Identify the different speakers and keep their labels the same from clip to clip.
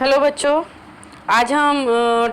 Speaker 1: Hello बच्चों, आज हम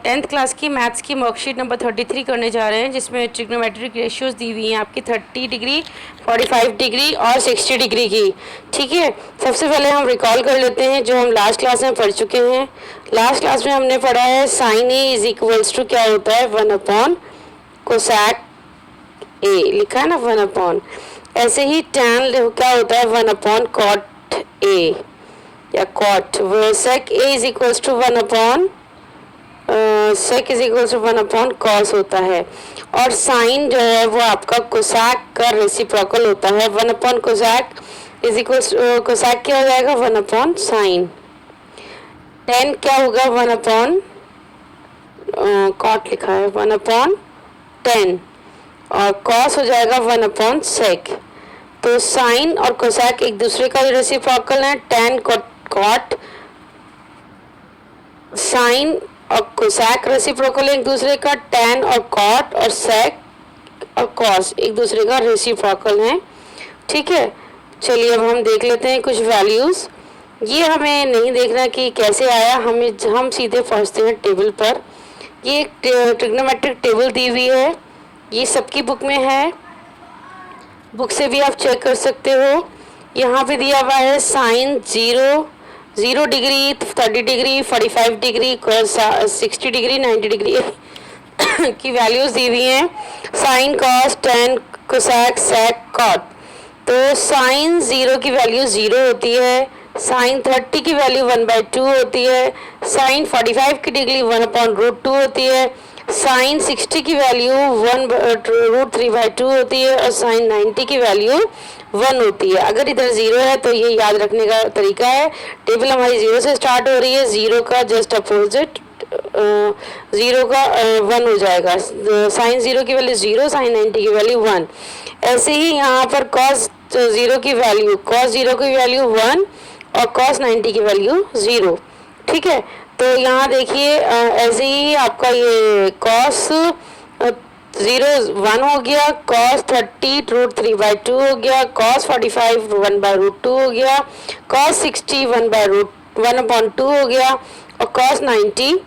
Speaker 1: 10th क्लास की मैथ्स की वर्कशीट नंबर 33 करने जा रहे हैं, जिसमें ट्रिग्नोमेट्रिक रेशियोज दी हुई हैं आपकी 30 डिग्री, 45 डिग्री और 60 डिग्री की। ठीक है, सबसे पहले हम रिकॉल कर लेते हैं जो हम लास्ट क्लास में पढ़ चुके हैं। लास्ट क्लास में हमने पढ़ा है sine A is equals to क्या होता है 1 अपॉन कोसैक ए, लिखा है ना 1 अपॉन। ऐसे ही टैन क्या होता है 1 अपॉन कॉट ए या कॉट, वो sec A is equals to 1 upon sec is equals to 1 upon cos होता है। और साइन जो है वो आपका कोसैक का रेसिप्रोकल होता है। 1 upon cosec is equals cosec क्या हो जाएगा 1 अपॉन साइन। टेन क्या होगा 1 अपॉन कॉट, लिखा है 1 अपॉन टेन, और कॉस हो जाएगा 1 अपॉन सेक। तो साइन और कोसैक एक दूसरे का रेसिप्रोकल है। टेन कॉट, साइन और कोसैक रेसिप्रोकल एक दूसरे का। टैन और कॉट और सेक और कॉस एक दूसरे का रेसिप्रोकल है। ठीक है, चलिए अब हम देख लेते हैं कुछ वैल्यूज। ये हमें नहीं देखना कि कैसे आया, हम सीधे पहुंचते हैं टेबल पर। ये एक ट्रिग्नोमेट्रिक टेबल दी हुई है, ये सबकी बुक में है, बुक से भी आप चेक कर सकते हो। यहाँ पे दिया हुआ है sine 0 degree, 30 degree, 45 degree, 60 degree, 90 degree की वैल्यूज दी हुई हैं। Sine, cos, tan, cosec, sec, cot. तो साइन 0 की वैल्यू 0 होती है, साइन 30 की वैल्यू 1/2 होती है, साइन 45 की डिग्री 1/√2 होती है, साइन 60 की वैल्यू 1√3/2 होती है, और साइन 90 की वैल्यू 1 होती है। अगर इधर 0 है तो ये याद रखने का तरीका है, टेबल हमारी 0 से स्टार्ट हो रही है, 0 का जस्ट अपोजिट 0 का 1 हो जाएगा। साइन 0 की वैल्यू 0, साइन 90 की वैल्यू 1। ऐसे ही यहाँ पर कॉस 0 की वैल्यू 1 और कॉस 90 की वैल्यू 0। ठीक है, तो यहाँ देखिए ऐसे ही आपका ये कॉस 1 हो गया, कॉस 30 √3/2 हो गया, कॉस 45 1/√2 हो गया, कॉस 60 1/2 हो गया, और कॉस 90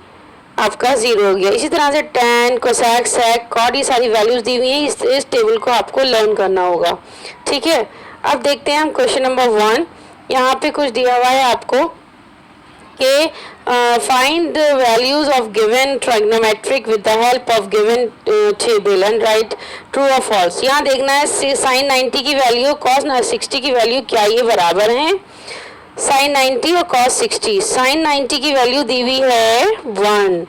Speaker 1: आपका 0 हो गया। इसी तरह से टैन, कोसैक, सेक, कॉट, ये सारी वैल्यूज दी हुई हैं। इस टेबल को आपको लर्न करना होगा। ठीक है, अब देखते हैं हम क्वेश्चन नंबर 1। यहाँ पे कुछ दिया हुआ है आपको कि find the values of given trigonometric with the help of given table and write true और फॉल्स। यहाँ देखना है साइन 90 की वैल्यू, कॉस 60 की वैल्यू क्या ये बराबर हैं। साइन 90 और कॉस 60, साइन 90 की वैल्यू दी हुई है 1,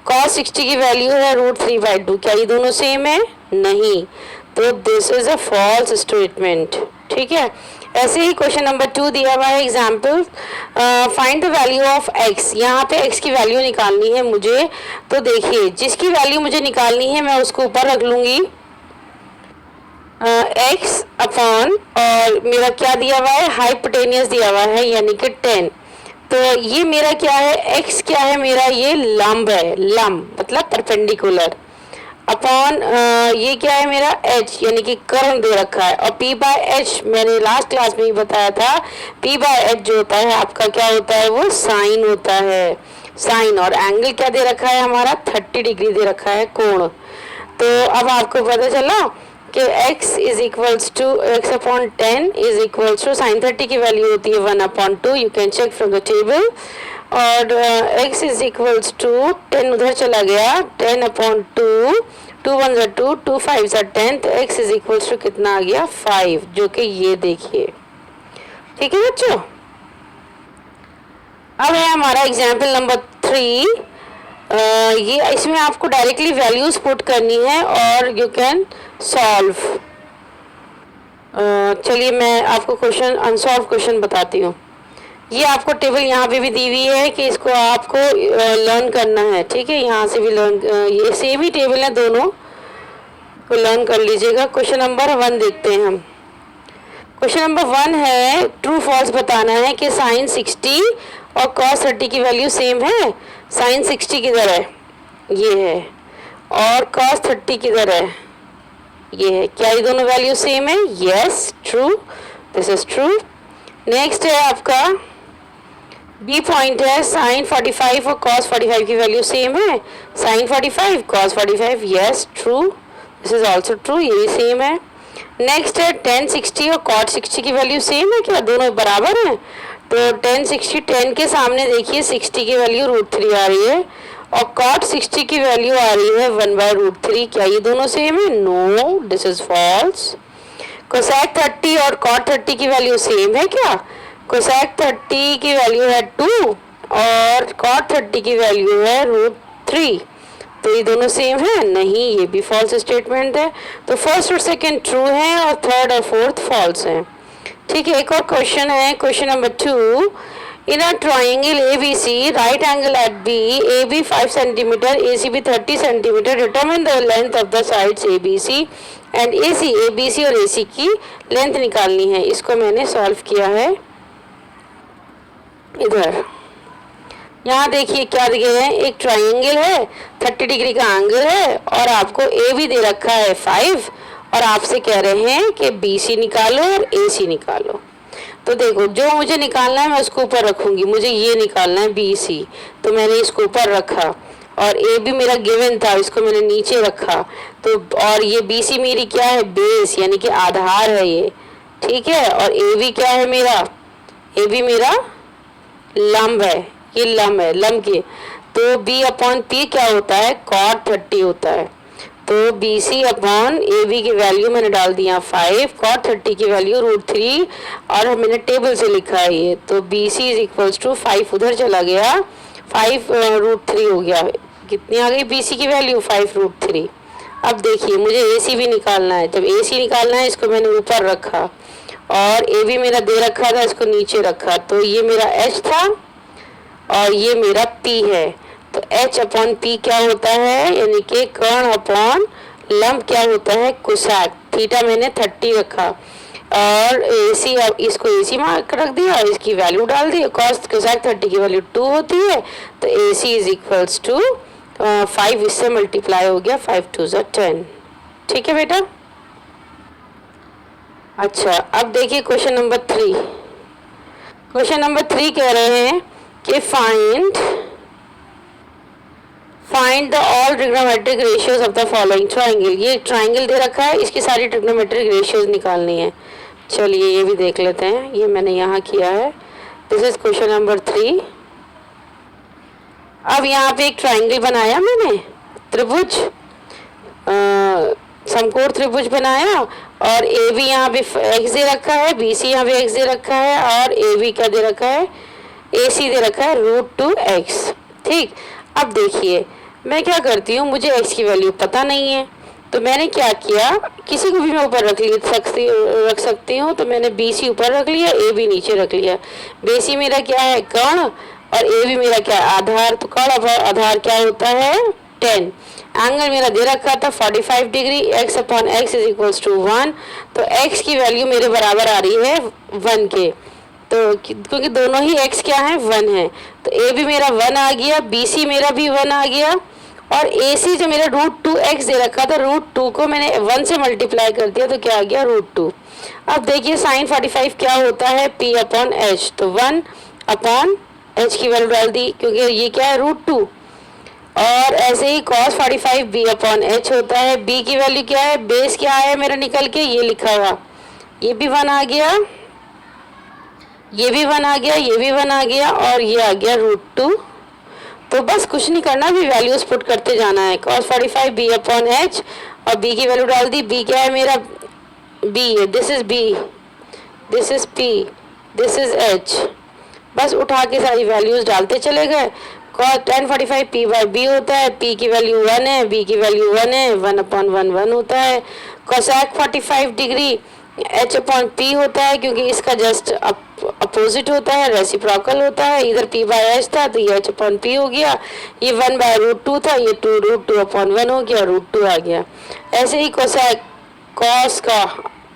Speaker 1: कॉस 60 की वैल्यू है √3/2, क्या ये दोनों सेम है? नहीं, तो this is a false statement. ठीक है, ऐसे ही क्वेश्चन नंबर 2 दिया हुआ है example, find the value of x। यहाँ पे x की वैल्यू निकालनी है मुझे। तो देखिए, जिसकी वैल्यू मुझे निकालनी है मैं उसको ऊपर रख लूंगी x अपॉन, और मेरा क्या दिया हुआ है, हाइपोटेनियस दिया हुआ है यानी कि 10। तो ये मेरा क्या है, x क्या है मेरा, ये लंब है, लंब मतलब परपेंडिकुलर, अपॉन ये क्या है मेरा h यानी कि कर्व दे रखा है, और p/h मैंने लास्ट क्लास में ही बताया था, p/h जो होता है आपका क्या होता है, वो साइन होता है, साइन। और एंगल क्या दे रखा है हमारा, 30 डिग्री दे रखा है, कोण। तो अब आपको पता चला कि x is equals to x upon 10 is equals to sine 30 की वैल्यू होती है 1/2, you can check from the table. और x इज इक्वल्स टू 10 उधर चला गया, 10/2, 2 1 ज़ा 2, 2 5 ज़ा 10, तो x इज इक्वल्स टू कितना आ गया 5, जो कि ये देखिए। ठीक है बच्चों, अब है हमारा एग्जाम्पल नंबर 3। ये इसमें आपको डायरेक्टली वैल्यूज पुट करनी है और यू कैन सॉल्व। चलिए मैं आपको क्वेश्चन अनसॉल्व क्वेश्चन बताती हूँ। ये आपको टेबल यहाँ पे भी दी हुई है कि इसको आपको लर्न करना है। ठीक है, यहाँ से भी लर्न, ये सेम ही टेबल है, दोनों को लर्न कर लीजिएगा। क्वेश्चन नंबर 1 देखते हैं हम। क्वेश्चन नंबर 1 है, ट्रू फॉल्स बताना है कि साइन 60 और कॉस 30 की वैल्यू सेम है। साइन 60 किधर है, ये है, और कॉस 30 किधर है, ये है। क्या ये दोनों वैल्यू सेम है? Yes, true, this is true. Next है आपका बी पॉइंट है साइन 45 और कॉस 45 की वैल्यू सेम है। Sine 45 cos 45, yes true, this is also true, ये भी सेम है। नेक्स्ट है tan 60 और cot 60 की वैल्यू सेम है क्या, दोनों बराबर हैं। तो tan 60, 10 के सामने देखिए 60 की वैल्यू √3 आ रही है और cot 60 की वैल्यू आ रही है 1/√3, क्या ये दोनों सेम है, no this is false. Cosec 30 और cot 30 की वैल्यू सेम है क्या, कोसेक 30 की वैल्यू है 2 और cot 30 की वैल्यू है √3, तो ये दोनों सेम है, नहीं ये भी फॉल्स स्टेटमेंट है। तो फर्स्ट और सेकंड ट्रू है और थर्ड और फोर्थ फॉल्स है। ठीक है, एक और क्वेश्चन है, question number 2। In a triangle ABC, right angle at B, AB 5 centimetre, ACB 30 centimetre, determine the length of the sides ABC and AC, ABC और AC की लेंथ निकालनी है। इसको मैंने सॉल्व किया है इधर। यहाँ देखिए क्या दिए हैं, एक ट्राइंगल है, 30 डिग्री का एंगल है और आपको ए भी दे रखा है 5 और आपसे कह रहे हैं कि BC निकालो और AC निकालो। तो देखो जो मुझे निकालना है मैं उसको ऊपर रखूंगी, मुझे ये निकालना है BC, तो मैंने इसको ऊपर रखा और ए भी मेरा गिवन था, इसको मैंने नीचे रखा। तो और ये BC मेरी क्या है, बेस यानी कि आधार है ये, ठीक है। और ए भी क्या है मेरा, ए भी मेरा लंब है, ये लंब है, लंब के। तो B/P क्या होता है, cot 30 होता है। तो BC/AB की वैल्यू मैंने डाल दिया 5, cot 30 की वैल्यू √3 और मैंने टेबल से लिखा है ये। तो BC = 5 उधर चला गया, 5 √3 हो गया। कितनी आ गई BC की वैल्यू, 5 √3। अब देखिए मुझे AC भी निकालना है, जब AC निकालना है इसको मैंने ऊपर रखा और ए भी मेरा दे रखा था, इसको नीचे रखा। तो ये मेरा H था और ये मेरा P है। तो H/P क्या होता है, यानी कि कर्ण अपॉन लंब क्या होता है, कोसेक। थीटा मैंने 30 रखा और AC, अब इसको AC मार्क रख दिया और इसकी वैल्यू डाल दी। कोसेक 30 की वैल्यू 2 होती है, तो AC = 5, इससे मल्टीप्लाई हो गया, 5 2 10। ठीक है बेटा। अच्छा अब देखिए क्वेश्चन नंबर 3। क्वेश्चन नंबर 3 कह रहे हैं कि find the all trigonometric ratios of the following triangle. ये ट्राइंगल दे रखा है, इसकी सारी ट्रिग्नोमेट्रिक रेशियोज निकालनी है। चलिए ये भी देख लेते हैं, ये मैंने यहाँ किया है। This is question number 3। अब यहाँ पे एक ट्राइंगल बनाया मैंने, त्रिभुज, समकोण त्रिभुज बनाया और ए बी यहाँ पे x दे रखा है, BC यहाँ पे x दे रखा है और ए बी क्या दे रखा है, AC दे रखा है √2x। ठीक, अब देखिए मैं क्या करती हूँ, मुझे x की वैल्यू पता नहीं है, तो मैंने क्या किया, किसी को भी मैं ऊपर रख सकती हूँ। तो मैंने BC ऊपर रख लिया, AB नीचे रख लिया। BC मेरा क्या है, कर्ण, और AB मेरा क्या है, आधार। तो कर्ण आधार क्या होता है, 10। एंगल मेरा दे रखा था 45 डिग्री, x/x = 1। तो x की वैल्यू मेरे बराबर आ रही है 1 के, तो क्योंकि दोनों ही x क्या है, 1 है। तो a भी मेरा 1 आ गया, BC मेरा भी 1 आ गया और AC जो मेरा √2x दे रखा था, √2 को मैंने 1 से मल्टीप्लाई कर दिया, तो क्या आ गया, √2। अब देखिए sin 45 क्या होता है, P/H। तो 1/H की वैल्यू डाल दी, क्योंकि ये क्या है, √2। और ऐसे ही cos 45 B/H होता है। B की वैल्यू क्या है, बेस क्या है मेरा निकल के, ये लिखा हुआ, ये भी 1 आ गया, ये भी 1 आ गया, ये भी 1 आ गया और ये आ गया √2। तो बस कुछ नहीं करना, भी वैल्यूज पुट करते जाना है। cos 45 B/H और B की वैल्यू डाल दी। B क्या है मेरा, B है, this is B, this is P, this is H। बस उठा के सारी वैल्यूज डालते चले गए। tan 45 P/B होता है, P की वैल्यू 1 है, B की वैल्यू 1 है, 1/1 1 होता है। कोसेक 45 डिग्री H/P होता है, क्योंकि इसका जस्ट अपोजिट होता है, रेसिप्रोकल होता है। इधर P/H था तो ये H/P हो गया, ये 1/√2 था, ये √2/1 हो गया, √2 आ गया। ऐसे ही कोसेक कॉस का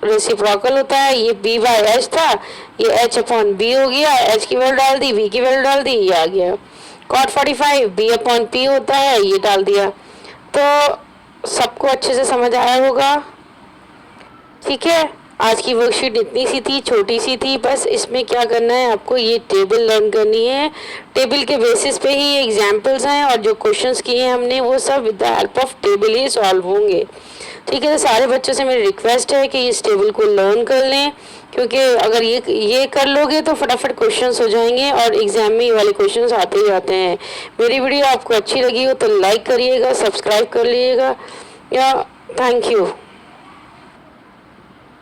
Speaker 1: रेसिप्रोकल होता है, ये B/H था, ये H/B हो गया, H की वैल्यू डाल दी, B की वैल्यू डाल दी, ये आ गया। cot 45 B/P होता है, ये डाल दिया। तो सबको अच्छे से समझ आया होगा, ठीक है। आज की वर्कशीट इतनी सी थी, छोटी सी थी। बस इसमें क्या करना है, आपको ये टेबल लर्न करनी है। टेबल के बेसिस पे ही एग्जाम्पल्स हैं और जो क्वेश्चंस किए हैं हमने वो सब with the help of table he solve होंगे। ठीक है, तो सारे बच्चों से मेरी रिक्वेस्ट है कि इस टेबल को लर्न कर लें, क्योंकि अगर ये कर लोगे तो फटाफट क्वेश्चंस हो जाएंगे और एग्जाम में ये वाले क्वेश्चंस आते ही आते हैं। मेरी वीडियो आपको अच्छी लगी हो तो लाइक करिएगा, सब्सक्राइब कर लीजिएगा। या थैंक यू।